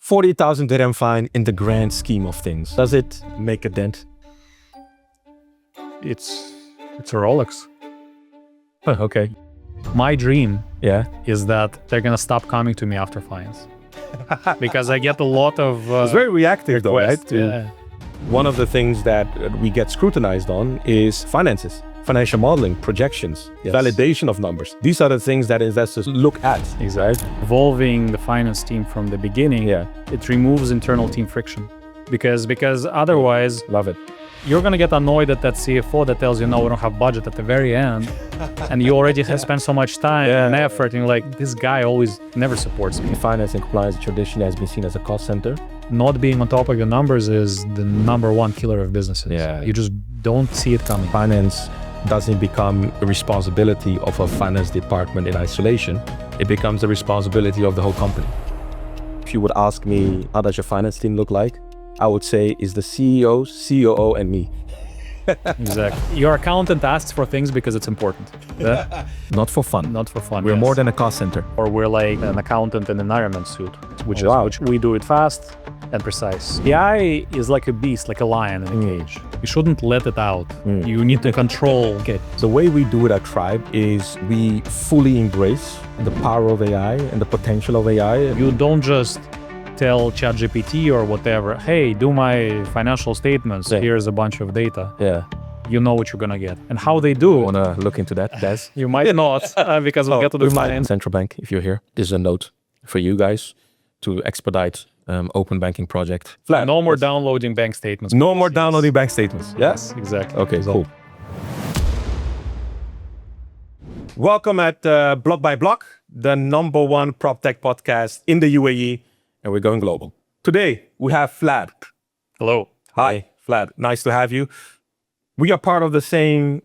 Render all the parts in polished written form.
40,000 dirham fine in the grand scheme of things. Does it make a dent? It's a Rolex. Okay. My dream Yeah. is that they're gonna stop coming to me after fines. Because I get a lot of It's very reactive though, right? requests. Yeah. One of the things that we get scrutinized on is finances, financial modeling, projections, Yes. validation of numbers. These are the things that investors look at. Exactly. Involving the finance team from the beginning, Yeah. it removes internal team friction. Because otherwise, Love it. you're gonna get annoyed at that CFO that tells you, no, we don't have budget at the very end. And you already have spent so much time and effort, and you're like, this guy always never supports me. Finance and compliance traditionally has been seen as a cost center. Not being on top of your numbers is the number one killer of businesses. Yeah. You just don't see it coming. Finance doesn't become a responsibility of a finance department in isolation. It becomes the responsibility of the whole company. If you would ask me, how does your finance team look like? I would say is the CEO, COO, and me. Exactly. Your accountant asks for things because it's important. Not for fun. Not for fun. We're yes. more than a cost center. Or we're like an accountant in an Iron Man suit, which Wow. which we do it fast and precise. AI is like a beast, like a lion in a cage. You shouldn't let it out. You need to control. Okay. The way we do it at Tribe is we fully embrace the power of AI and the potential of AI. You don't just tell ChatGPT or whatever, hey, do my financial statements. Yeah. Here's a bunch of data. Yeah. You know what you're gonna get. And how they do it, Wanna look into that, Des? you might not, because we'll get to the we might. finance. Central Bank, if you're here, this is a note for you guys to expedite open banking project. Vlad, No more downloading bank statements. no more downloading bank statements. Yes. Exactly. Okay, cool. Welcome at Block by Block, the #1 prop tech podcast in the UAE, and we're going global. Today we have Vlad. Hello. Hi, Vlad. Nice to have you. We are part of the same,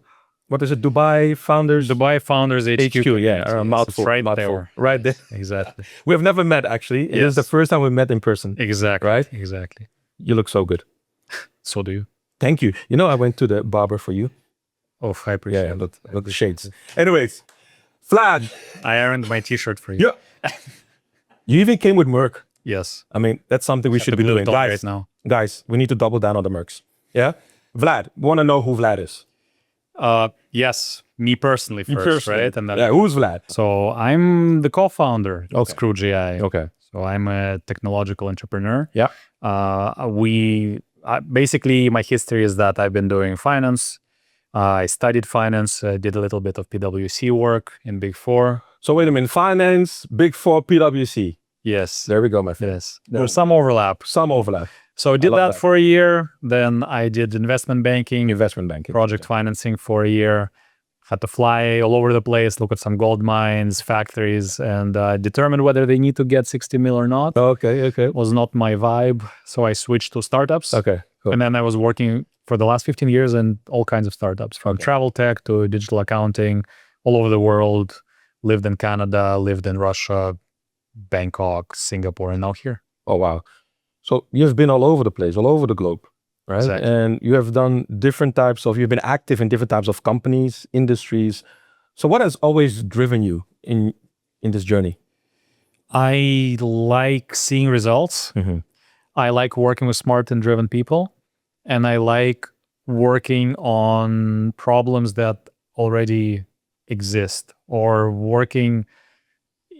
what is it, Dubai Founders? Dubai Founders HQ. Yeah, a mouthful. It's right mouthful. there. Right there. Exactly. We have never met, actually. It is the first time we met in person. Exactly. Right? Exactly. You look so good. So do you. Thank you. You know, I went to the barber for you. Oh, I appreciate it. Look the shades. Anyways, Vlad. I ironed my t-shirt for you. Yeah. You even came with Merc. Yes. I mean, that's something we should be doing. Guys, Guys, right now. guys, we need to double down on the Mercs. Yeah? Vlad, want to know who Vlad is? Yes, me personally first, right? And then, yeah, who's Vlad? So I'm the co-founder of Skrooge.ai. Okay. So I'm a technological entrepreneur. Yeah. Basically, my history is that I've been doing finance. I studied finance, did a little bit of PwC work in Big Four. So wait a minute, finance, Big Four, PwC. Yes. There we go, my friend. Yes. There's some overlap. Some overlap. So I did love that that. for a year. Then I did investment banking, Investment banking. project financing for a year. Had to fly all over the place, look at some gold mines, factories, and determine whether they need to get 60 mil or not. Okay. It was not my vibe. So I switched to startups. Okay. Cool. And then I was working for the last 15 years in all kinds of startups, from travel tech to digital accounting, all over the world. Lived in Canada, lived in Russia, Bangkok, Singapore, and now here. Oh, wow. So you've been all over the place, all over the globe, right? Exactly. And you have done you've been active in different types of companies, industries. So what has always driven you in this journey? I like seeing results. Mm-hmm. I like working with smart and driven people. And I like working on problems that already exist, or working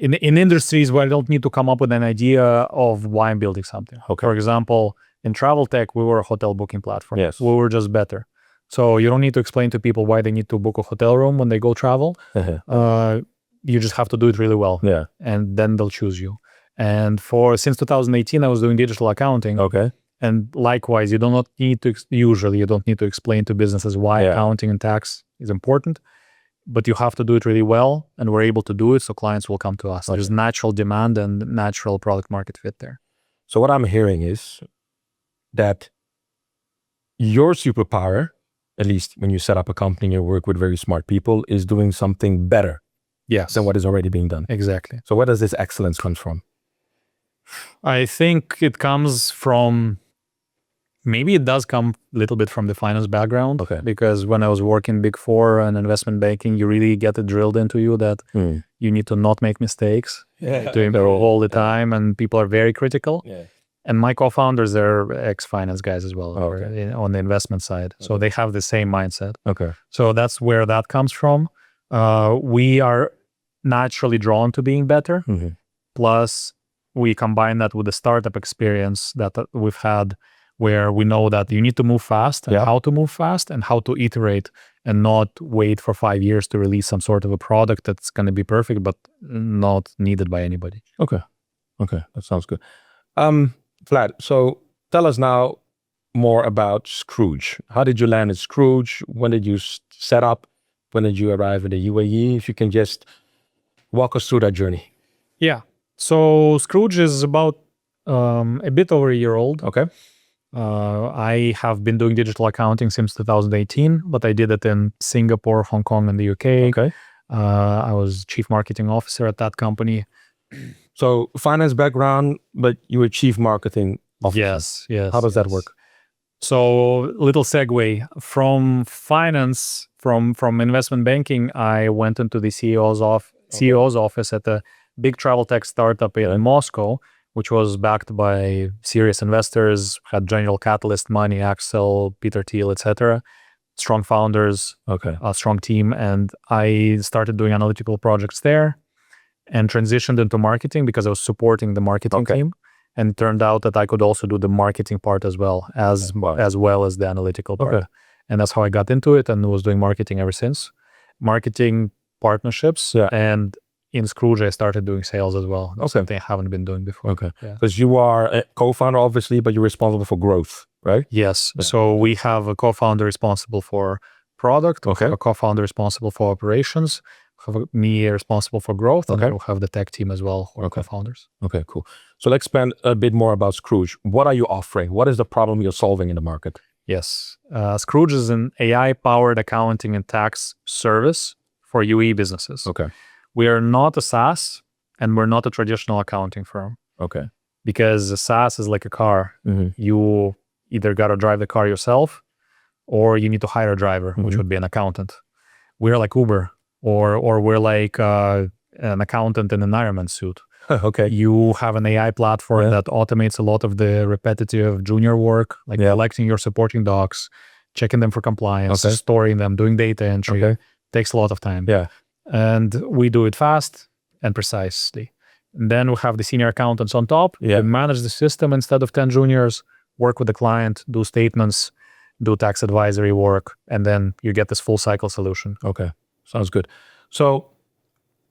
in industries where I don't need to come up with an idea of why I'm building something. Okay. For example, in travel tech, we were a hotel booking platform. Yes. We were just better. So you don't need to explain to people why they need to book a hotel room when they go travel. You just have to do it really well. Yeah. And then they'll choose you. And since 2018, I was doing digital accounting. Okay. And likewise, you don't need to explain to businesses why accounting and tax is important, but you have to do it really well, and we're able to do it, so clients will come to us. Okay. There's natural demand and natural product market fit there. So what I'm hearing is that your superpower, at least when you set up a company and work with very smart people, is doing something better than what is already being done. Exactly. So where does this excellence come from? I think it comes from, maybe it does come a little bit from the finance background. Okay. Because when I was working Big Four and investment banking, you really get it drilled into you that You need to not make mistakes, to improve all the time, and people are very critical. And my co-founders, they're ex-finance guys as well, on the investment side. So they have the same mindset. So that's where that comes from. We are naturally drawn to being better. Plus, we combine that with the startup experience that we've had, where we know that you need to move fast, and how to move fast, and how to iterate, and not wait for 5 years to release some sort of a product that's going to be perfect, but not needed by anybody. Okay, that sounds good. Vlad, so tell us now more about Skrooge. How did you land at Skrooge? When did you set up? When did you arrive in the UAE? If you can just walk us through that journey. Yeah. So Skrooge is about a bit over a year old. I have been doing digital accounting since 2018, but I did it in Singapore, Hong Kong, and the UK. I was chief marketing officer at that company. So finance background, but you were chief marketing officer. Yes. How does that work? So little segue from finance, from investment banking, I went into the CEO's office at a big travel tech startup in Moscow, which was backed by serious investors, had General Catalyst, Money, Axel, Peter Thiel, etc. Strong founders, a strong team. And I started doing analytical projects there and transitioned into marketing because I was supporting the marketing team. And it turned out that I could also do the marketing part as well as the analytical part. And that's how I got into it, and was doing marketing ever since. Marketing, partnerships, and in Skrooge, I started doing sales as well. That's something I haven't been doing before. Because you are a co-founder, obviously, but you're responsible for growth, right? Yes. So we have a co-founder responsible for product, a co-founder responsible for operations, me responsible for growth, and we'll have the tech team as well, or co-founders. Okay, cool. So let's expand a bit more about Skrooge. What are you offering? What is the problem you're solving in the market? Yes. Skrooge is an AI-powered accounting and tax service for UAE businesses. We are not a SaaS, and we're not a traditional accounting firm. Because a SaaS is like a car. You either got to drive the car yourself, or you need to hire a driver, which would be an accountant. We're like Uber, or we're like an accountant in an Iron Man suit. You have an AI platform that automates a lot of the repetitive junior work, like collecting your supporting docs, checking them for compliance, storing them, doing data entry. Takes a lot of time. And we do it fast and precisely. And then we have the senior accountants on top. They manage the system instead of 10 juniors, work with the client, do statements, do tax advisory work, and then you get this full cycle solution. Sounds good. So,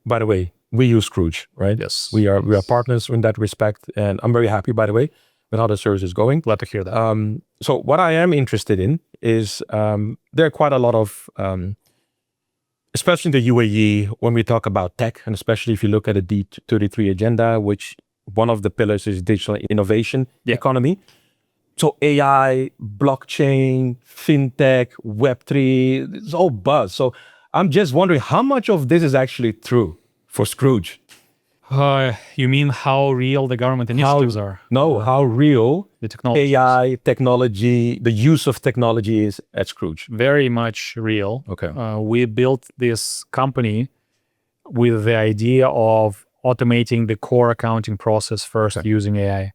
by the way, we use Skrooge, right? Yes. We are partners in that respect, and I'm very happy, by the way, with how the service is going. Glad to hear that. So what I am interested in is there are quite a lot of, especially in the UAE, when we talk about tech, and especially if you look at the D33 agenda, which one of the pillars is digital innovation economy. So AI, blockchain, fintech, Web3, it's all buzz. So I'm just wondering how much of this is actually true for Skrooge? You mean how real the government initiatives are? No, how real the technology, AI, technology, the use of technology is at Skrooge? Very much real. We built this company with the idea of automating the core accounting process first using AI.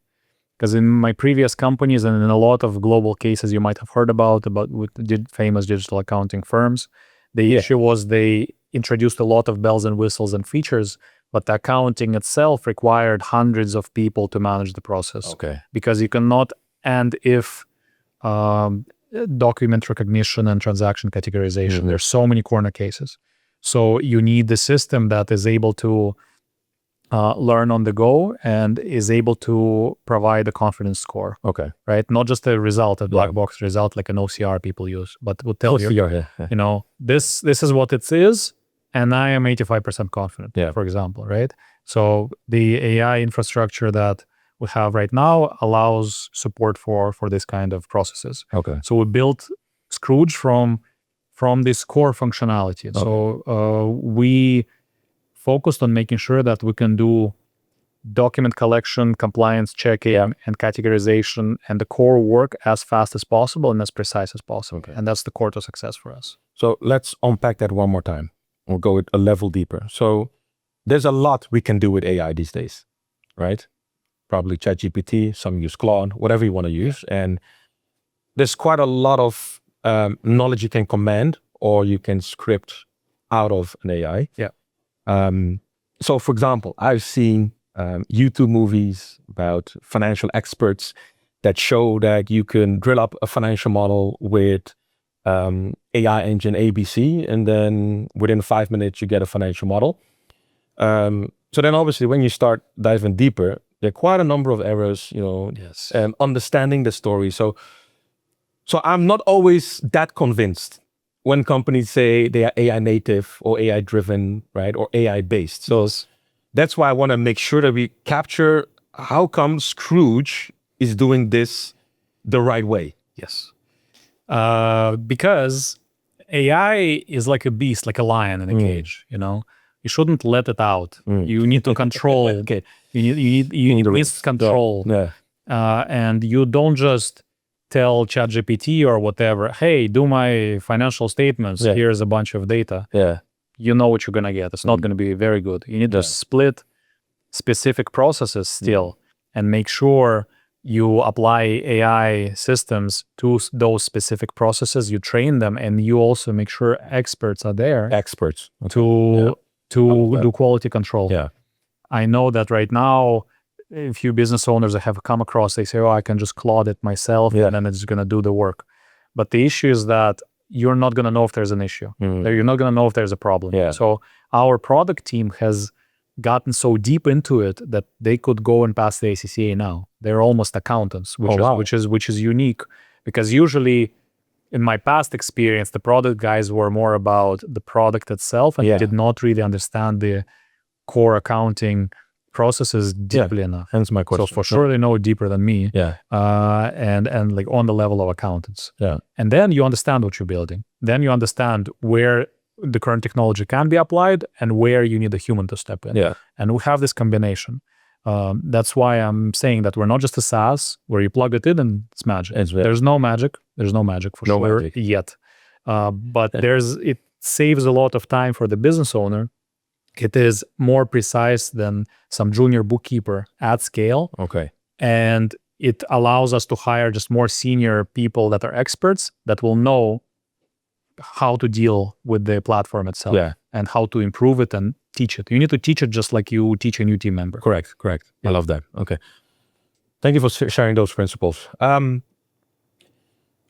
Because in my previous companies and in a lot of global cases you might have heard about with famous digital accounting firms, the issue was they introduced a lot of bells and whistles and features, but the accounting itself required hundreds of people to manage the process. Because you cannot and if document recognition and transaction categorization. There's so many corner cases. So you need the system that is able to learn on the go and is able to provide a confidence score. Right? Not just a result, a black box result like an OCR people use, but will tell you, you know, this is what it is, and I am 85% confident, for example, right? So the AI infrastructure that we have right now allows support for this kind of processes. So we built Skrooge from this core functionality. So we focused on making sure that we can do document collection, compliance checking, and categorization, and the core work as fast as possible and as precise as possible. And that's the core to success for us. So let's unpack that one more time. We'll go a level deeper. So there's a lot we can do with AI these days, right? Probably ChatGPT, some use Claude, whatever you want to use. And there's quite a lot of knowledge you can command or you can script out of an AI. Yeah. So for example, I've seen YouTube movies about financial experts that show that you can drill up a financial model with AI engine ABC, and then within 5 minutes you get a financial model. So then obviously when you start diving deeper, there are quite a number of errors, Yes. Understanding the story. So I'm not always that convinced when companies say they are AI native or AI driven, right? Or AI based. So that's why I want to make sure that we capture how come Scrooge is doing this the right way. Yes. Because AI is like a beast, like a lion in a cage, You shouldn't let it out. You need to control. Okay. You need control. Yeah. And you don't just tell ChatGPT or whatever, hey, do my financial statements. Yeah. Here's a bunch of data. Yeah. You know what you're going to get. It's not going to be very good. You need to split specific processes still and make sure you apply AI systems to those specific processes, you train them, and you also make sure experts are there Experts. to do quality control. Yeah. I know that right now, a few business owners I have come across, they say, oh, I can just Claude it myself and then it's going to do the work. But the issue is that you're not going to know if there's an issue. You're not going to know if there's a problem. Yeah. So our product team has gotten so deep into it that they could go and pass the ACCA now. They're almost accountants, which is unique, because usually in my past experience, the product guys were more about the product itself and did not really understand the core accounting processes deeply enough. Hence my question. So for sure they know it deeper than me. Yeah. And like on the level of accountants. Yeah. And then you understand what you're building. Then you understand where the current technology can be applied and where you need a human to step in. Yeah. And we have this combination. That's why I'm saying that we're not just a SaaS where you plug it in and it's magic. There's no magic. There's no magic for sure yet. But it saves a lot of time for the business owner. It is more precise than some junior bookkeeper at scale. Okay. And it allows us to hire just more senior people that are experts that will know how to deal with the platform itself and how to improve it and teach it. You need to teach it just like you teach a new team member. Correct. I love that. Okay. Thank you for sharing those principles.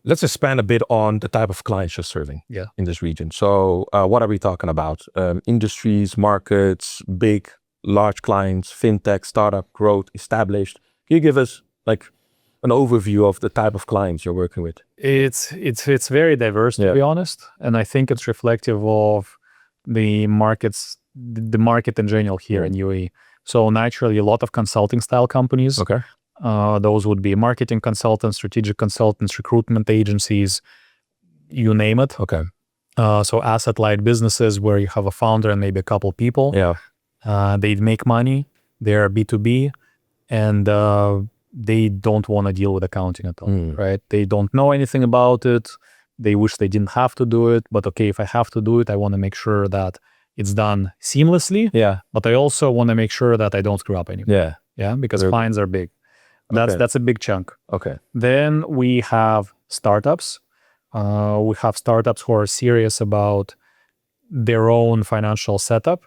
Let's expand a bit on the type of clients you're serving in this region. So what are we talking about? Industries, markets, big, large clients, fintech, startup, growth, established. Can you give us like an overview of the type of clients you're working with? It's very diverse, to be honest. And I think it's reflective of the market in general here in UAE. So naturally, a lot of consulting style companies. Okay. Those would be marketing consultants, strategic consultants, recruitment agencies, you name it. Okay. So asset-light businesses where you have a founder and maybe a couple people. Yeah. They make money. They're B2B, and they don't want to deal with accounting at all, right? They don't know anything about it. They wish they didn't have to do it. But okay, if I have to do it, I want to make sure that it's done seamlessly. Yeah. But I also want to make sure that I don't screw up anymore. Yeah. Yeah, because fines are big. That's a big chunk. Okay. Then we have startups. We have startups who are serious about their own financial setup.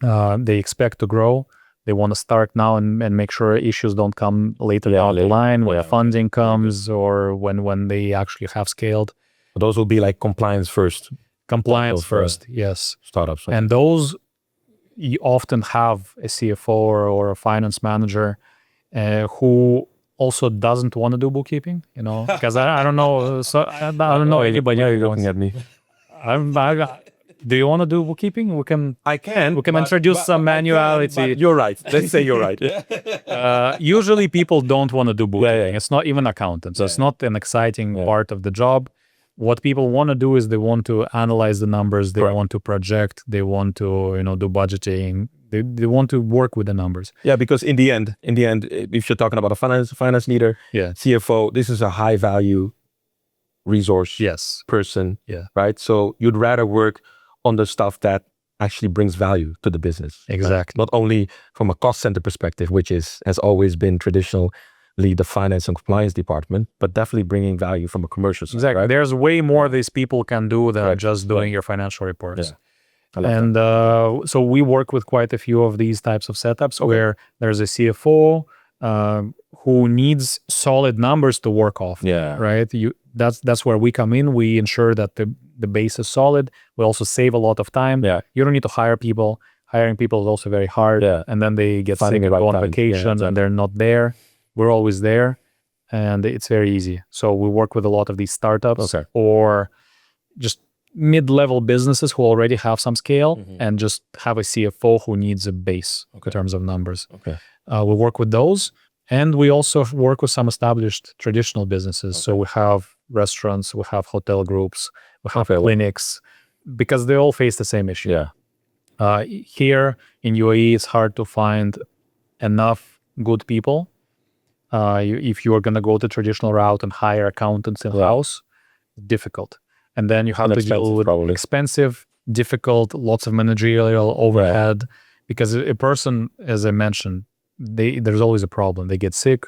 They expect to grow. They want to start now and make sure issues don't come later down the line when funding comes or when they actually have scaled. Those will be like compliance first. Compliance first, yes. Startups. And those, you often have a CFO or a finance manager who also doesn't want to do bookkeeping, because I don't know. So I don't know anybody. You're looking at me. Do you want to do bookkeeping? We can introduce some manuality. You're right. Let's say you're right. Usually people don't want to do bookkeeping. It's not even accountants. It's not an exciting part of the job. What people want to do is they want to analyze the numbers. They want to project. They want to, do budgeting. They want to work with the numbers. Yeah, because in the end, if you're talking about a finance leader, CFO, this is a high value resource person. Yeah. Right. So you'd rather work on the stuff that actually brings value to the business. Exactly. Not only from a cost center perspective, which has always been traditionally the finance and compliance department, but definitely bringing value from a commercial side. Exactly. Right? There's way more these people can do than Right. just doing your financial reports. Yeah. I love And so we work with quite a few of these types of setups where there's a CFO who needs solid numbers to work off. Yeah. Right. That's where we come in. We ensure that the base is solid. We also save a lot of time. Yeah. You don't need to hire people. Hiring people is also very hard. Yeah. And then they get Finding sick the and right go on talent. vacation and they're not there. We're always there. And it's very easy. So we work with a lot of these startups or just mid-level businesses who already have some scale and just have a CFO who needs a base in terms of numbers. We work with those. And we also work with some established traditional businesses. So we have restaurants, we have hotel groups, we have clinics, because they all face the same issue. Yeah. Here in UAE, it's hard to find enough good people. If you are going to go the traditional route and hire accountants in-house, difficult. And then you have to deal with expensive, difficult, lots of managerial overhead. Because a person, as I mentioned, there's always a problem. They get sick,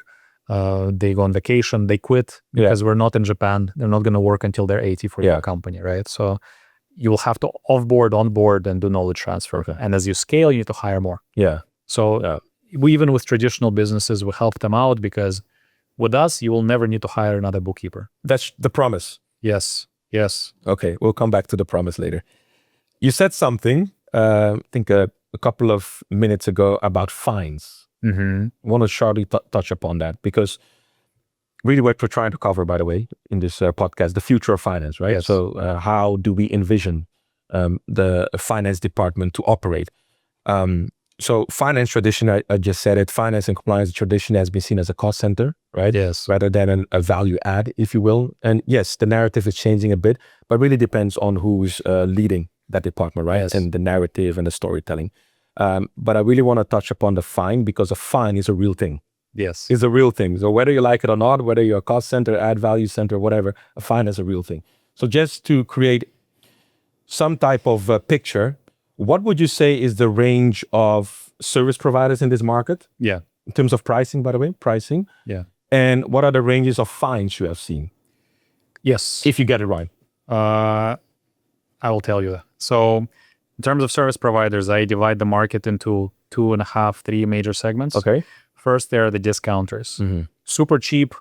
they go on vacation, they quit because we're not in Japan. They're not going to work until they're 80 for your company, right? So you will have to offboard, onboard, and do knowledge transfer. And as you scale, you need to hire more. So we, even with traditional businesses, we help them out because with us, you will never need to hire another bookkeeper. That's the promise. Yes. Okay, we'll come back to the promise later. You said something, I think a couple of minutes ago about fines. I want to shortly touch upon that because really what we're trying to cover, by the way, in this podcast, the future of finance, right? Yes. So how do we envision the finance department to operate? So finance tradition, I just said it, finance and compliance tradition has been seen as a cost center, right? Yes. Rather than a value add, if you will. And yes, the narrative is changing a bit, but really depends on who's leading that department, right? Yes. And the narrative and the storytelling. But I really want to touch upon the fine because a fine is a real thing. Yes. It's a real thing. So whether you like it or not, whether you're a cost center, add value center, whatever, a fine is a real thing. So just to create some type of picture, what would you say is the range of service providers in this market? Yeah. In terms of pricing, by the way, pricing. Yeah. And what are the ranges of fines you have seen? Yes. If you get it right. I will tell you. So in terms of service providers, I divide the market into 2.5, 3 major segments. Okay. First, there are the discounters. Super cheap.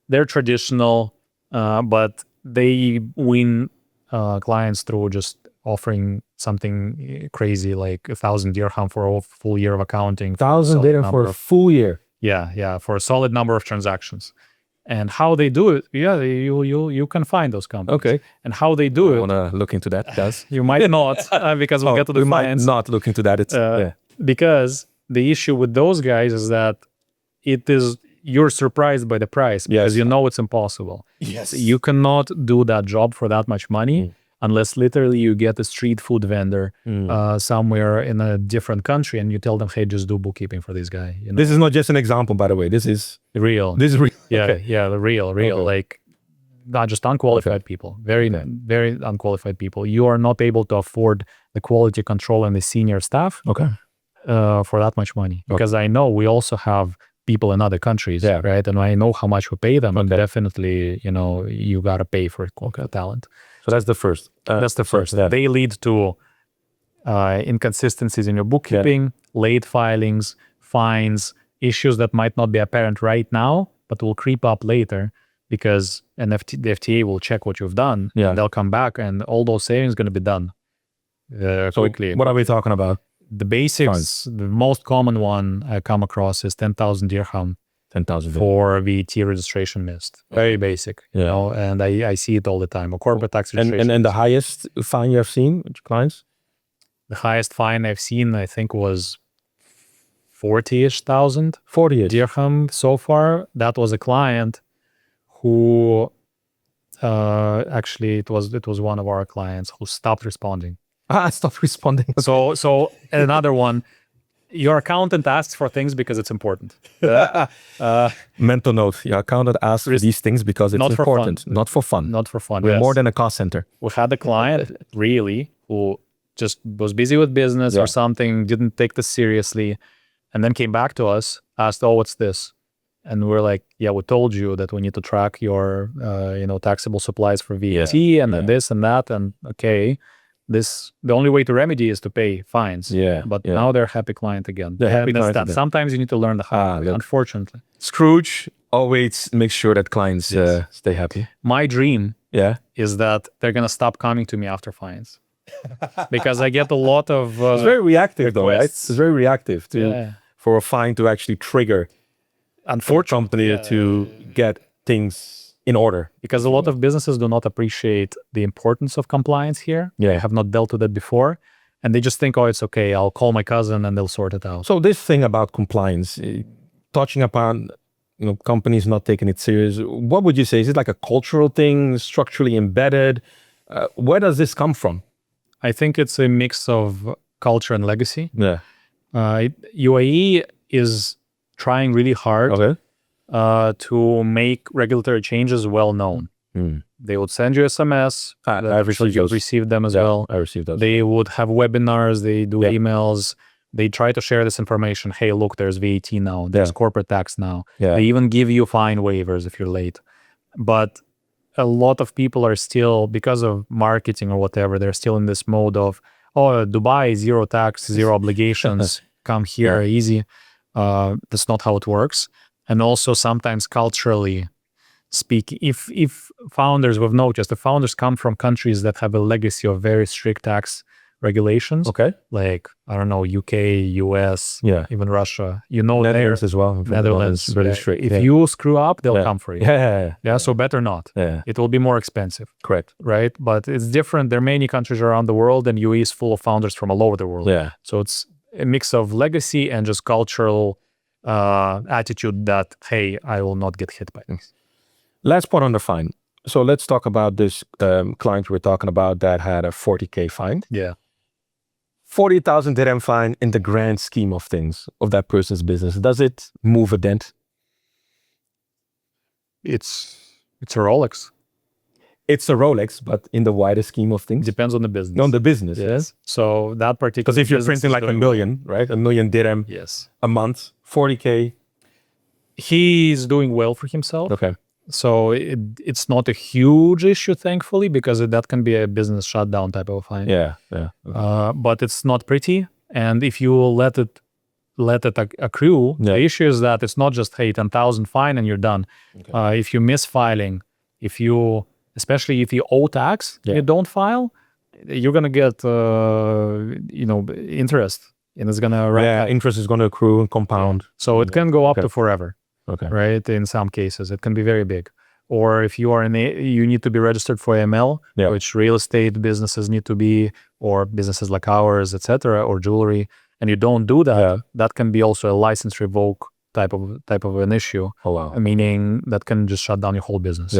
They're traditional, but they win clients through just offering something crazy like 1,000 dirham for a full year of accounting. 1,000 dirham for a full year. Yeah, for a solid number of transactions. And how they do it, you can find those companies. Okay. And how they do I want to look into that, guys. You might not, because we'll get to the fines. Might not look into that. It's because the issue with those guys is that you're surprised by the price because you know it's impossible. Yes. You cannot do that job for that much money unless literally you get a street food vendor somewhere in a different country and you tell them, hey, just do bookkeeping for this guy. You know? This is not just an example, by the way. This is real. This is real. Yeah, Okay. yeah, the real. Okay. Like not just unqualified people, very unqualified people. You are not able to afford the quality control and the senior staff for that much money. Because I know we also have people in other countries, right? And I know how much we pay them. And definitely, you got to pay for talent. So that's the first. That's the first. They lead to inconsistencies in your bookkeeping, late filings, fines, issues that might not be apparent right now, but will creep up later because the FTA will check what you've done. Yeah. And they'll come back and all those savings going to be done quickly. What are we talking about? The basics, the most common one I come across is 10,000 dirham 10,000 for VAT registration missed. Very basic, and I see it all the time. Or corporate tax registration. And the highest fine you have seen with your clients? The highest fine I've seen, I think, was 40-ish thousand. 40 dirham so far. That was a client who actually it was one of our clients who stopped responding. Stop responding. So another one, your accountant asks for things because it's important. Mental note, your accountant asks for these things because it's important. Not for fun. Not for fun. We're more than a cost center. We had a client really who just was busy with business or something, didn't take this seriously, and then came back to us, asked, "Oh, what's this?" And we're like, "Yeah, we told you that we need to track your, taxable supplies for VAT and this and that, and okay, the only way to remedy is to pay fines." But now they're a happy client again. They're happy client again. Sometimes you need to learn the hard way, unfortunately. Scrooge always makes sure that clients stay happy. My dream is that they're gonna stop coming to me after fines. Because I get a lot of it's very reactive requests. though, right? It's very reactive for a fine to actually trigger for a company to get things in order. Because a lot of businesses do not appreciate the importance of compliance here. They have not dealt with it before. And they just think, oh, it's okay, I'll call my cousin and they'll sort it out. So this thing about compliance, touching upon companies not taking it serious, what would you say? Is it like a cultural thing, structurally embedded? Where does this come from? I think it's a mix of culture and legacy. UAE is trying really hard to make regulatory changes well known. They would send you SMS. I've received them as well. I received those. They would have webinars. They do emails. They try to share this information. Hey, look, there's VAT now. There's corporate tax now. They even give you fine waivers if you're late. But a lot of people are still, because of marketing or whatever, they're still in this mode of, oh, Dubai, zero tax, zero obligations. Come here, easy. That's not how it works. And also sometimes culturally speaking, if founders, we've noticed, the founders come from countries that have a legacy of very strict tax regulations. Like, I don't know, UK, US, even Russia. Netherlands as well. Netherlands, very strict. If you screw up, they'll come for you. So better not. It will be more expensive. Correct. Right? But it's different. There are many countries around the world, and UAE is full of founders from all over the world. So it's a mix of legacy and just cultural attitude that, hey, I will not get hit by this. Last point on the fine. So let's talk about this client we're talking about that had a 40K fine. 40,000 dirham fine in the grand scheme of things, of that person's business. Does it move a dent? It's a Rolex. It's a Rolex, but in the wider scheme of things? Depends on the business. On the business, yes. So that particular, because if you're printing like a million, right? 1 million dirham a month, 40K. He's doing well for himself. Okay. So it's not a huge issue, thankfully, because that can be a business shutdown type of fine. But it's not pretty. And if you let it accrue, the issue is that it's not just, hey, 10,000 fine and you're done. If you miss filing, especially if you owe tax, you don't file, you're gonna get interest, and it's gonna interest is gonna accrue and compound. So it can go up to forever. Right? In some cases, it can be very big. Or if you are you need to be registered for AML, which real estate businesses need to be, or businesses like ours, etc., or jewelry, and you don't do that, that can be also a license revoke type of an issue. Meaning that can just shut down your whole business.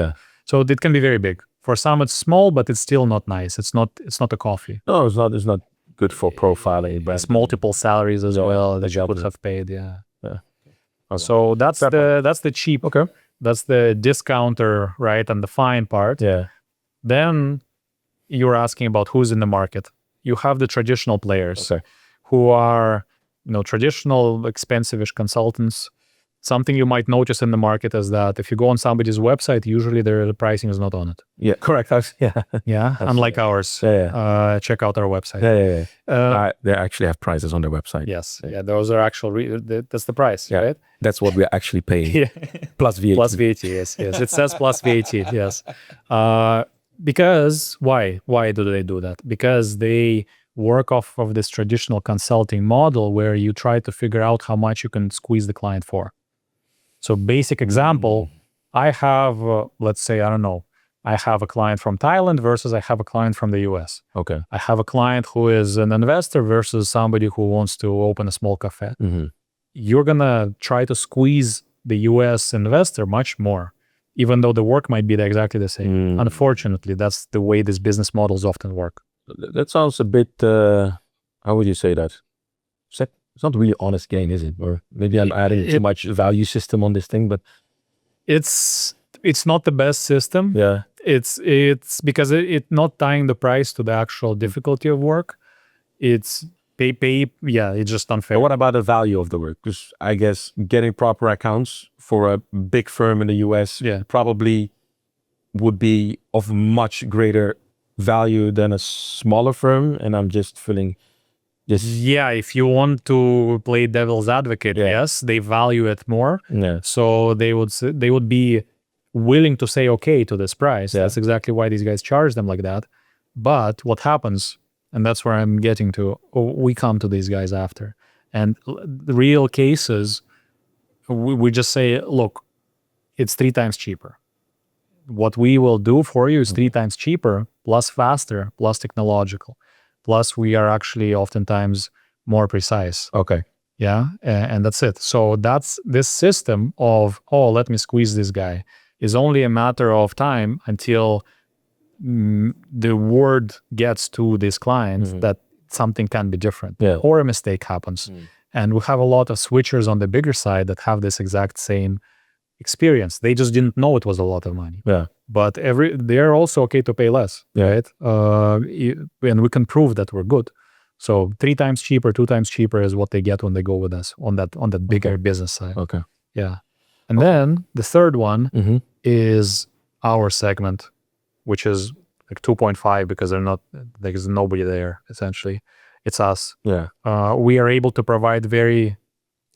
So it can be very big. For some, it's small, but it's still not nice. It's not a coffee. No, it's not. It's not good for profiling. It's multiple salaries as well that you would have paid. So that's the cheap. That's the discounter, right? And the fine part. Then you're asking about who's in the market. You have the traditional players who are, traditional expensive-ish consultants. Something you might notice in the market is that if you go on somebody's website, usually the pricing is not on it. Correct. Unlike ours. Check out our website. They actually have prices on their website. Those are actual. That's the price, right? That's what we're actually paying. Plus VAT. Plus VAT. Yes. It says plus VAT. Yes. Because why? Why do they do that? Because they work off of this traditional consulting model where you try to figure out how much you can squeeze the client for. So basic example, I have, let's say, I don't know, I have a client from Thailand versus I have a client from the US. I have a client who is an investor versus somebody who wants to open a small cafe. You're going to try to squeeze the US investor much more, even though the work might be exactly the same. Unfortunately, that's the way these business models often work. That sounds a bit, how would you say that? It's not really honest gain, is it? Or maybe I'm adding too much value system on this thing, but it's not the best system. It's because it's not tying the price to the actual difficulty of work. it's it's just unfair. But what about the value of the work? Because I guess getting proper accounts for a big firm in the US probably would be of much greater value than a smaller firm. And I'm just feeling if you want to play devil's advocate, yes, they value it more. So they would be willing to say okay to this price. That's exactly why these guys charge them like that. But what happens, and that's where I'm getting to, we come to these guys after. And the real cases, we just say, look, it's 3 times cheaper. What we will do for you is 3 times cheaper, plus faster, plus technological. Plus we are actually oftentimes more precise. Okay. Yeah, and that's it. So that's this system of, let me squeeze this guy, is only a matter of time until the word gets to this client that something can be different or a mistake happens. And we have a lot of switchers on the bigger side that have this exact same experience. They just didn't know it was a lot of money. But they're also okay to pay less, right? And we can prove that we're good. So 3 times cheaper, 2 times cheaper is what they get when they go with us on that bigger business side. Okay. Yeah. And then the third one is our segment, which is like 2.5 because there's nobody there, essentially. It's us. We are able to provide very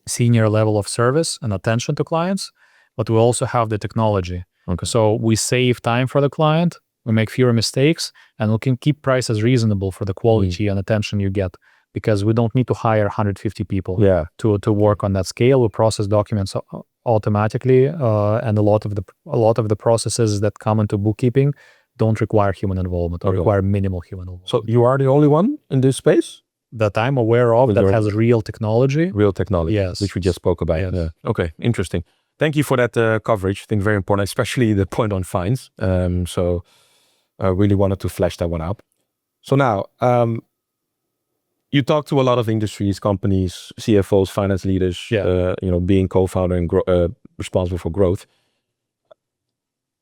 senior level of service and attention to clients, but we also have the technology. So we save time for the client, we make fewer mistakes, and we can keep prices reasonable for the quality and attention you get, because we don't need to hire 150 people to work on that scale. We process documents automatically, and a lot of the processes that come into bookkeeping don't require human involvement or require minimal human involvement. So you are the only one in this space that I'm aware of that has real technology. Real technology, yes, which we just spoke about. Okay, interesting. Thank you for that coverage. I think very important, especially the point on fines. So I really wanted to flesh that one out. So now, you talk to a lot of industries, companies, CFOs, finance leaders, being co-founder and responsible for growth.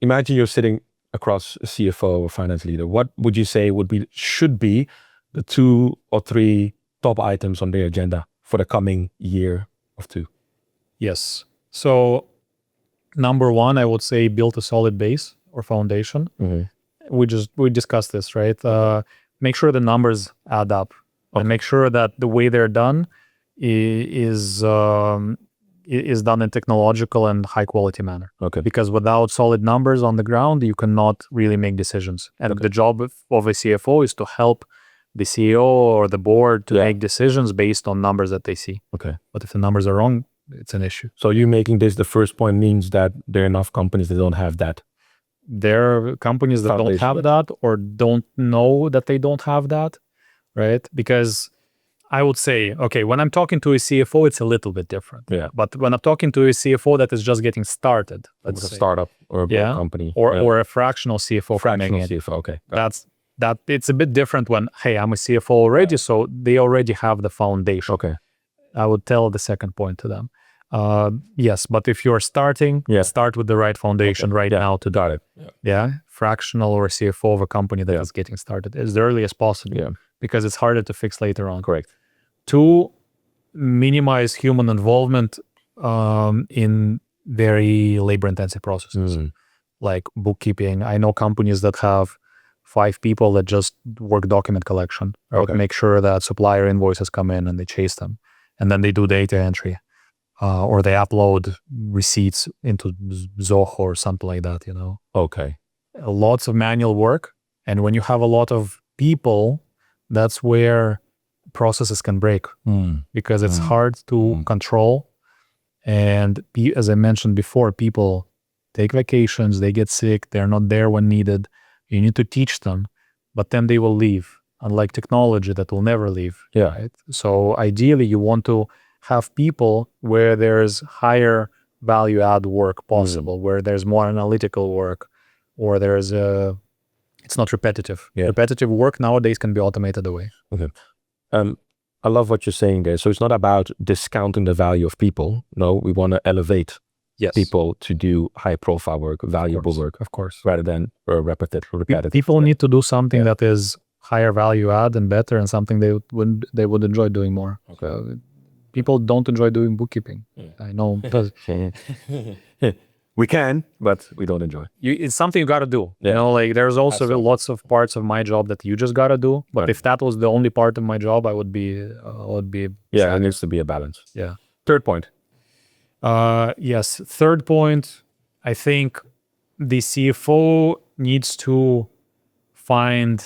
Imagine you're sitting across a CFO or finance leader. What would you say should be the 2 or 3 top items on their agenda for the coming year or 2? Yes. So number 1, I would say build a solid base or foundation. We discussed this, right? Make sure the numbers add up and make sure that the way they're done is done in technological and high quality manner. Because without solid numbers on the ground, you cannot really make decisions. And the job of a CFO is to help the CEO or the board to make decisions based on numbers that they see. But if the numbers are wrong, it's an issue. So you making this the first point means that there are enough companies that don't have that. There are companies that don't have that or don't know that they don't have that, right? Because I would say, okay, when I'm talking to a CFO, it's a little bit different. But when I'm talking to a CFO that is just getting started, let's say, a startup or a big company, or a fractional CFO, that it's a bit different when, hey, I'm a CFO already, so they already have the foundation. I would tell the second point to them. Yes, but if you're starting, start with the right foundation now to do it. Fractional or CFO of a company that is getting started as early as possible, because it's harder to fix later on. 2, minimize human involvement in very labor-intensive processes, like bookkeeping. I know companies that have 5 people that just work document collection, or make sure that supplier invoices come in and they chase them, and then they do data entry. Or they upload receipts into Zoho or something like that, Lots of manual work. And when you have a lot of people, that's where processes can break because it's hard to control. And as I mentioned before, people take vacations, they get sick, they're not there when needed. You need to teach them, but then they will leave, unlike technology that will never leave. Right? So ideally, you want to have people where there's higher value add work possible, where there's more analytical work, or it's not repetitive. Repetitive work nowadays can be automated away. I love what you're saying there. So it's not about discounting the value of people. No, we want to elevate people to do high profile work, valuable work, of course, rather than repetitive. People need to do something that is higher value add and better, and something they would enjoy doing more. Okay. People don't enjoy doing bookkeeping. I know, but We can, but we don't enjoy. it's something you got to do. Yeah. You know, like there's also Absolutely. lots of parts of my job that you just got to do. But Right. if that was the only part of my job, I would be Yeah, sad. it needs to be a balance. Yeah. Third point. Yes. Third point, I think the CFO needs to find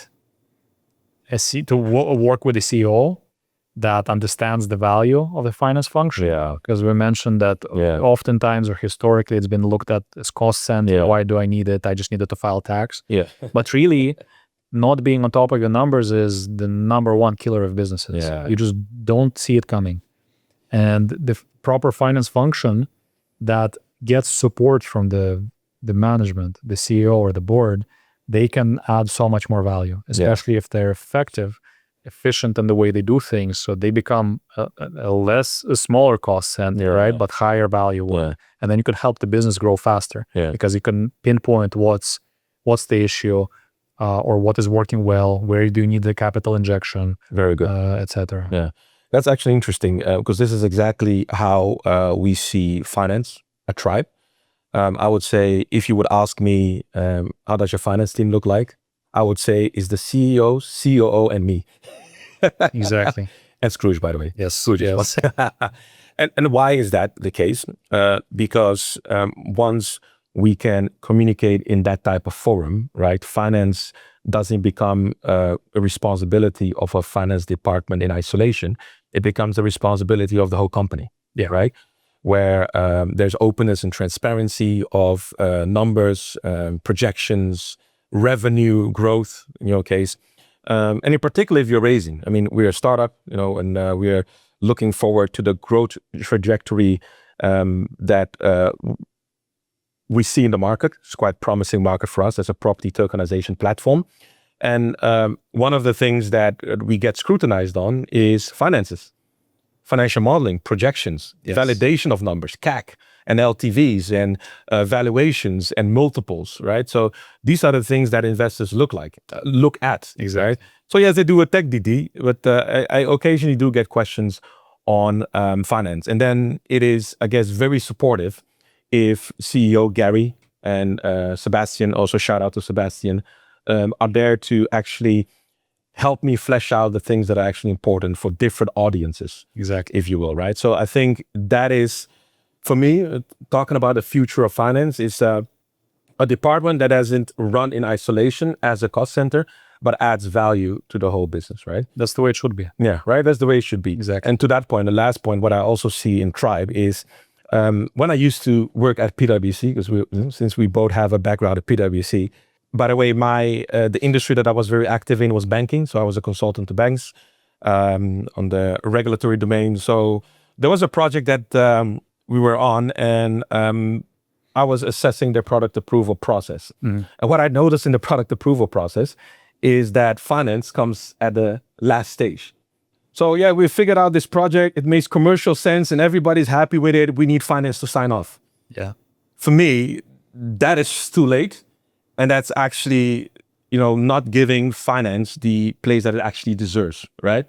work with the CEO that understands the value of the finance function. Yeah. Because we mentioned that oftentimes or historically it's been looked at as cost center. Yeah. Why do I need it? I just needed to file tax. Yeah. But really, not being on top of your numbers is the number one killer of businesses. Yeah. You just don't see it coming. And the proper finance function that gets support from the management, the CEO or the board, they can add so much more value, especially if they're effective, efficient in the way they do things. So they become a smaller cost center, right? But higher value one. Yeah. And then you can help the business grow faster because you can pinpoint what's the issue or what is working well, where do you need the capital injection, Very good. etc. Yeah. That's actually interesting because this is exactly how we see finance at Tribe. I would say if you would ask me, how does your finance team look like? I would say is the CEO, COO, and me. Exactly. And Skrooge, by the way. Yes. Skrooge. Yes. And why is that the case? Because once we can communicate in that type of forum, right? Finance doesn't become a responsibility of a finance department in isolation. It becomes the responsibility of the whole company, right? Where there's openness and transparency of numbers, projections, revenue growth in your case. And in particular, if you're raising, I mean, we're a startup, you know, and we're looking forward to the growth trajectory that we see in the market. It's quite promising market for us as a property tokenization platform. And one of the things that we get scrutinized on is finances, financial modeling, projections, validation of numbers, CAC and LTVs and valuations and multiples, right? So these are the things that investors look at. Exactly. Right? So yes, they do a tech DD, but I occasionally do get questions on finance. And then it is, I guess, very supportive if CEO Gary and Sebastian, also shout out to Sebastian, are there to actually help me flesh out the things that are actually important for different audiences, Exactly. if you will, right? So I think that is, for me, talking about the future of finance is a department that hasn't run in isolation as a cost center, but adds value to the whole business, right? That's the way it should be. Yeah, right? That's the way it should be. Exactly. And to that point, the last point, what I also see in Tribe is when I used to work at PwC, because since we both have a background at PwC, by the way, the industry that I was very active in was banking. So I was a consultant to banks on the regulatory domain. So there was a project that we were on, and I was assessing their product approval process. And what I noticed in the product approval process is that finance comes at the last stage. So yeah, we figured out this project. It makes commercial sense and everybody's happy with it. We need finance to sign off. Yeah. For me, that is too late. And that's actually, not giving finance the place that it actually deserves, right?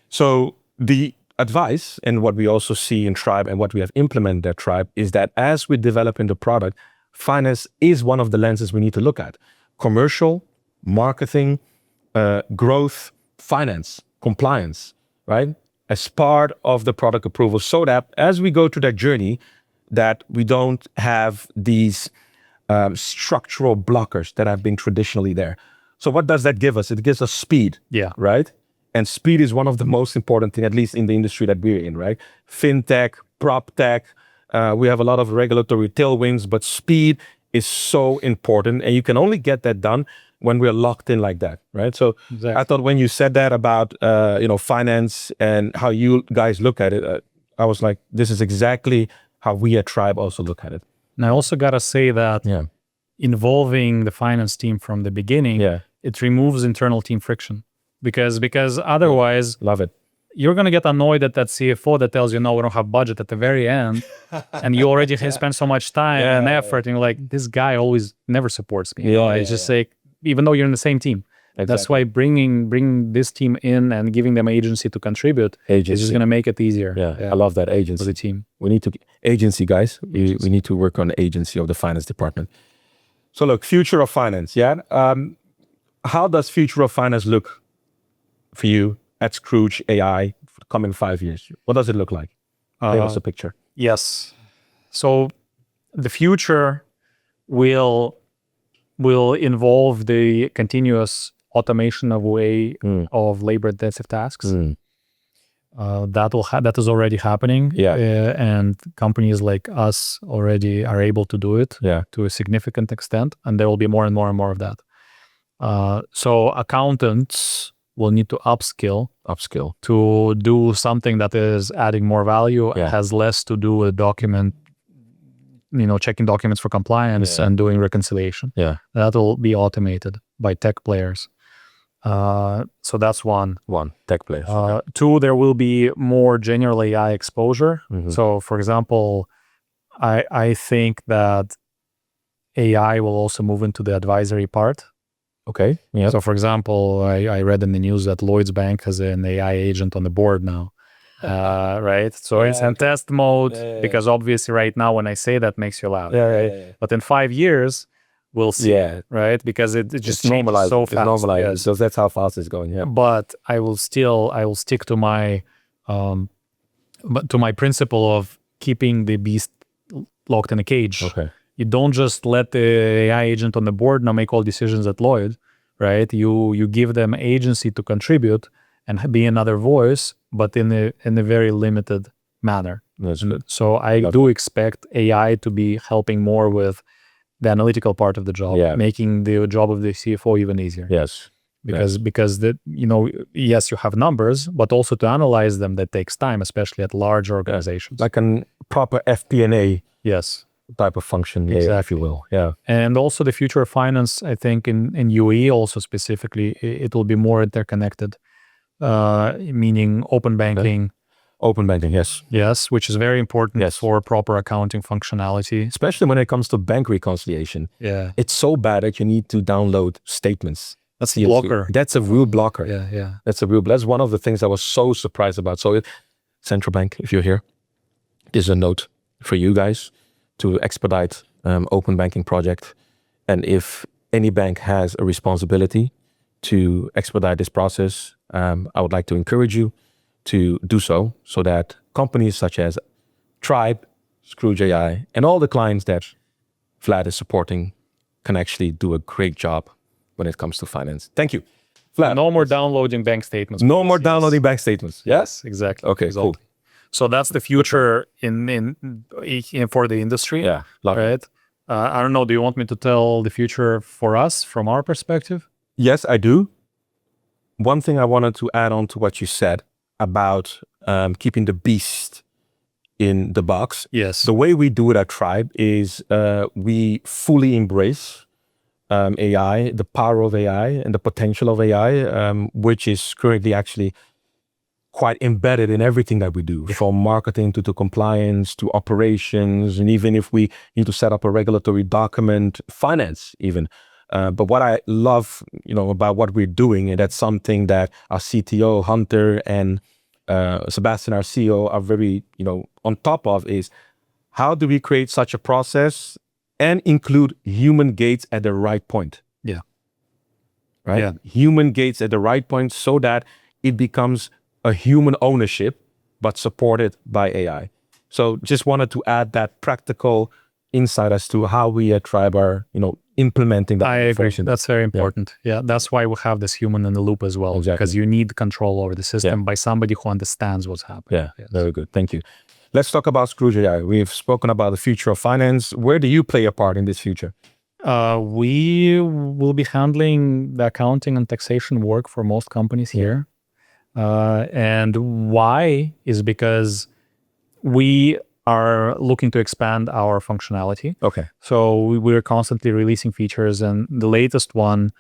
So the advice, and what we also see in Tribe and what we have implemented at Tribe, is that as we're developing the product, finance is one of the lenses we need to look at. Commercial, marketing, growth, finance, compliance, right? As part of the product approval, so that as we go through that journey, that we don't have these structural blockers that have been traditionally there. So what does that give us? It gives us speed, right? And speed is one of the most important things, at least in the industry that we're in, right? FinTech, prop tech, we have a lot of regulatory tailwinds, but speed is so important. And you can only get that done when we're locked in like that, right? So I thought when you said that about, finance and how you guys look at it, I was like, this is exactly how we at Tribe also look at it. And I also got to say that involving the finance team from the beginning, it removes internal team friction. Because otherwise, love it. You're going to get annoyed at that CFO that tells you, no, we don't have budget at the very end. And you already have spent so much time and effort. And you're like, this guy always never supports me. It's just like, even though you're in the same team. That's why bringing this team in and giving them agency to contribute is just going to make it easier. I love that agency. For the team. We need to agency, guys. We need to work on the agency of the finance department. So look, future of finance. Yeah. How does future of finance look for you at Skrooge.ai for the coming 5 years? What does it look like? Give us a picture. Yes. So the future will involve the continuous automation of way of labor-intensive tasks. That is already happening. And companies like us already are able to do it to a significant extent, and there will be more and more and more of that. So accountants will need to upskill to do something that is adding more value, has less to do with checking documents for compliance and doing reconciliation. That will be automated by tech players. So that's one. Tech players. Two, there will be more general AI exposure. So for example, I think that AI will also move into the advisory part. Okay. Yeah. So for example, I read in the news that Lloyd's Bank has an AI agent on the board now. Right? So it's in test mode because obviously right now when I say that makes you laugh. But in 5 years, we'll see. Right? Because it just changes so fast. It's normalized. So that's how fast it's going. But I will stick to my principle of keeping the beast locked in a cage. Okay. You don't just let the AI agent on the board now make all decisions at Lloyd, right? You give them agency to contribute and be another voice, but in a very limited manner. So I do expect AI to be helping more with the analytical part of the job, making the job of the CFO even easier. Yes. Because yes, you have numbers, but also to analyze them, that takes time, especially at large organizations. Like a proper FP&A. Yes. Type of function, if you will. And also the future of finance, I think in UE also specifically, it will be more interconnected, meaning open banking. Open banking, yes. Yes, which is very important for proper accounting functionality. Especially when it comes to bank reconciliation. It's so bad that you need to download statements. That's a blocker. That's a real blocker. That's one of the things I was so surprised about. So Central Bank, if you're here, is a note for you guys to expedite open banking project. And if any bank has a responsibility to expedite this process, I would like to encourage you to do so that companies such as Tribe, Skrooge.ai, and all the clients that Vlad is supporting can actually do a great job when it comes to finance. Thank you. Vlad. No more downloading bank statements. No more downloading bank statements. Yes, exactly. Okay, cool. So that's the future for the industry. Right. I don't know. Do you want me to tell the future for us from our perspective? Yes, I do. One thing I wanted to add on to what you said about keeping the beast in the box. Yes. The way we do it at Tribe is we fully embrace AI, the power of AI and the potential of AI, which is currently actually quite embedded in everything that we do, from marketing to compliance to operations, and even if we need to set up a regulatory document, finance even. But what I love, about what we're doing, and that's something that our CTO Hunter and Sebastian, our CEO, are very, on top of, is how do we create such a process and include human gates at the right point? Right. Human gates at the right point so that it becomes a human ownership, but supported by AI. So just wanted to add that practical insight as to how we at Tribe are, implementing that. I agree. That's very important. That's why we have this human in the loop as well. Exactly. Because you need control over the system by somebody who understands what's happening. Very good. Thank you. Let's talk about Skrooge.ai. We've spoken about the future of finance. Where do you play a part in this future? We will be handling the accounting and taxation work for most companies here. And why is because we are looking to expand our functionality. Okay. So we're constantly releasing features, and the latest one,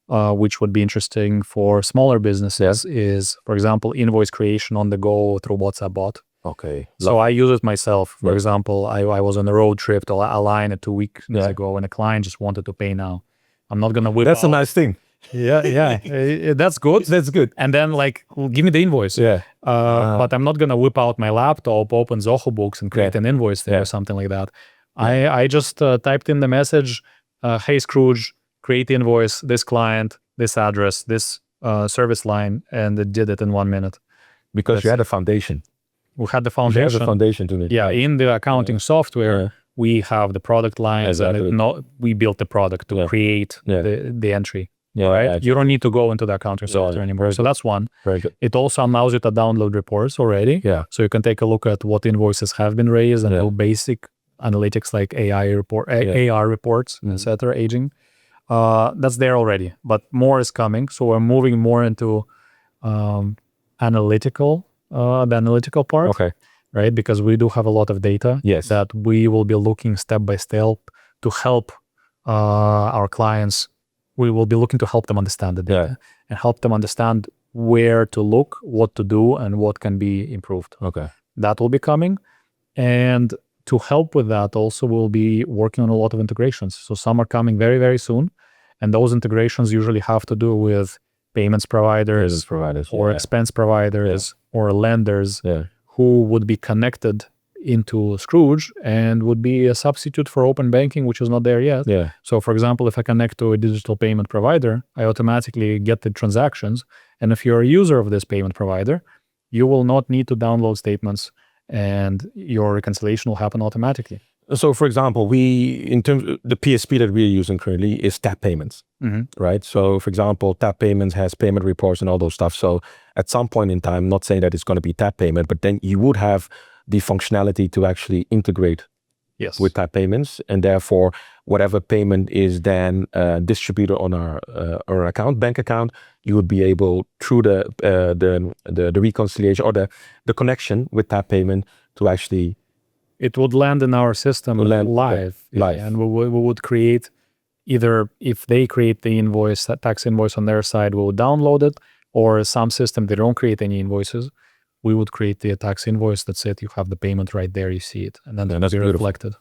which would be interesting for smaller businesses, is, for example, invoice creation on the go through WhatsApp bot. Okay. So I use it myself. For example, I was on a road trip to Align 2 weeks ago, and a client just wanted to pay now. I'm not going to whip That's out. a nice thing. That's good. That's good. And then like, well, give me the invoice. Yeah. But I'm not gonna whip out my laptop, open Zoho Books, and create an invoice there or something like that. I just typed in the message, "Hey Scrooge, create invoice, this client, this address, this service line," and it did it in 1 minute. Because you had a foundation. We had the You foundation. have a foundation to it. Yeah, in the accounting software, we have the product lines, Exactly. and we built the product to create the entry. Yeah, Right? actually. You don't need to go into the accounting software anymore. very So good. that's one. Very good. It also allows you to download reports already. Yeah. So you can take a look at what invoices have been raised and do basic analytics like AR reports, etc. Aging. That's there already, but more is coming. So we're moving more into the analytical part. Okay. Right? Because we do have a lot of data that we will be looking step by step to help our clients. We will be looking to help them understand the data and help them understand where to look, what to do, and what can be improved. Okay. That will be coming. And to help with that, also, we'll be working on a lot of integrations. So some are coming very, very soon. And those integrations usually have to do with payments providers or expense providers or lenders who would be connected into Scrooge and would be a substitute for open banking, which is not there yet. Yeah. So for example, if I connect to a digital payment provider, I automatically get the transactions. And if you're a user of this payment provider, you will not need to download statements and your reconciliation will happen automatically. So for example, in terms of the PSP that we're using currently is Tap Payments, right? So for example, Tap Payments has payment reports and all those stuff. So at some point in time, not saying that it's going to be Tap Payment, but then you would have the functionality to actually integrate with Tap Payments, and therefore whatever payment is then distributed on our account, bank account, you would be able through the reconciliation or the connection with Tap Payment to actually. It would land in our system live. And we would create either, if they create the invoice, that tax invoice on their side, we would download it, or some system, they don't create any invoices. We would create the tax invoice. That's it. You have the payment right there. You see it. And then that's reflected.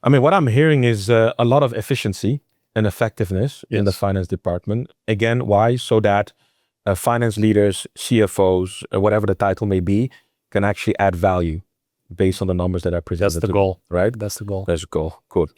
I mean, what I'm hearing is a lot of efficiency and effectiveness in the finance department. Again, why? So that finance leaders, CFOs, whatever the title may be, can actually add value based on the numbers that are presented. That's the goal, right? That's the goal. That's the goal. Good.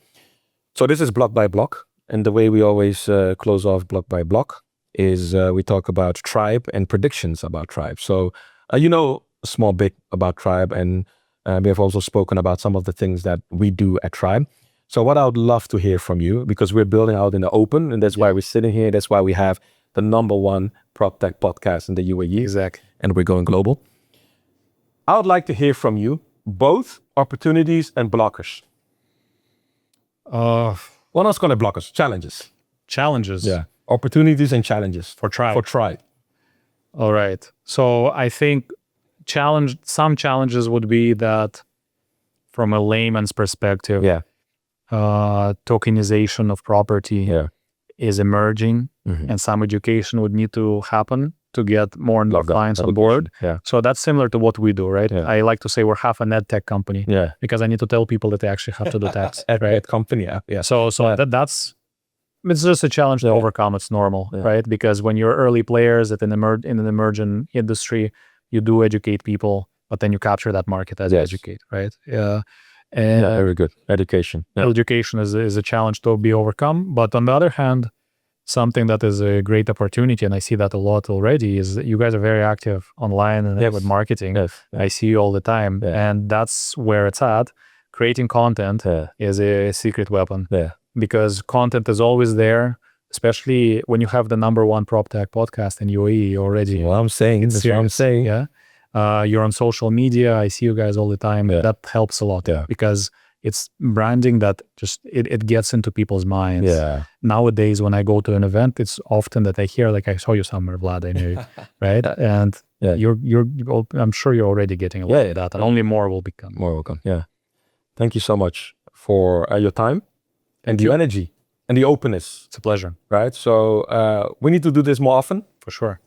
So this is block by block. And the way we always close off block by block is we talk about Tribe and predictions about Tribe. So you know a small bit about Tribe, and we have also spoken about some of the things that we do at Tribe. So what I would love to hear from you, because we're building out in the open, and that's why we're sitting here. That's why we have the #1 prop tech podcast in the UAE. Exactly. And we're going global. I would like to hear from you both opportunities and blockers. Well, not going to blockers, challenges. Challenges. Yeah. Opportunities and challenges for Tribe. For Tribe. All right. So I think some challenges would be that from a layman's perspective, tokenization of property is emerging, and some education would need to happen to get more and more clients on board. So that's similar to what we do, right? I like to say we're half an ed tech company because I need to tell people that they actually have to do tax. Ed company, So that's it's just a challenge to overcome. It's normal, right? Because when you're early players in an emerging industry, you do educate people, but then you capture that market as you educate, right? And very good. Education. Education is a challenge to be overcome. But on the other hand, something that is a great opportunity, and I see that a lot already, is that you guys are very active online and with marketing. I see you all the time. And that's where it's at. Creating content is a secret weapon. Because content is always there, especially when you have the #1 prop tech podcast in UAE already. Well, I'm saying, that's what I'm saying. You're on social media. I see you guys all the time. That helps a lot because it's branding that just, it gets into people's minds. Nowadays, when I go to an event, it's often that I hear, like, I saw you somewhere, Vlad, I know you, right? And I'm sure you're already getting a lot of that, and only more will become. More will come, Thank you so much for your time. And the energy and the openness. It's a pleasure. Right? So we need to do this more often. For sure.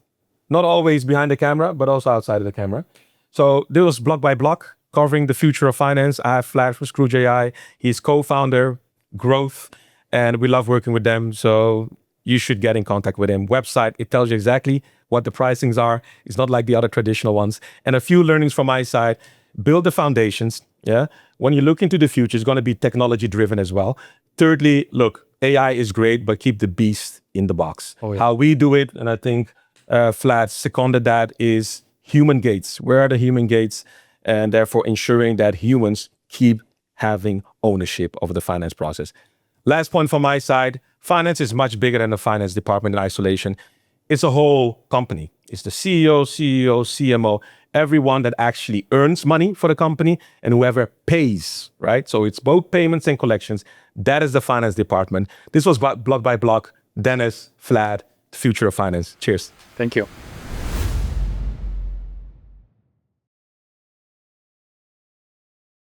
Not always behind the camera, but also outside of the camera. So this was Block by Block, covering the future of finance. I have Vlad from Skrooge.ai. He's co-founder, growth, and we love working with them. So you should get in contact with him. Website, it tells you exactly what the pricings are. It's not like the other traditional ones. And a few learnings from my side, build the foundations. Yeah. When you look into the future, it's going to be technology driven as well. Thirdly, look, AI is great, but keep the beast in the box. Oh, yeah. How we do it, and I think Vlad seconded that, is human gates. Where are the human gates? And therefore ensuring that humans keep having ownership of the finance process. Last point from my side, finance is much bigger than the finance department in isolation. It's a whole company. It's the CEO, CMO, everyone that actually earns money for the company and whoever pays, right? So it's both payments and collections. That is the finance department. This was Block by Block. Dennis, Vlad, the future of finance. Cheers. Thank you.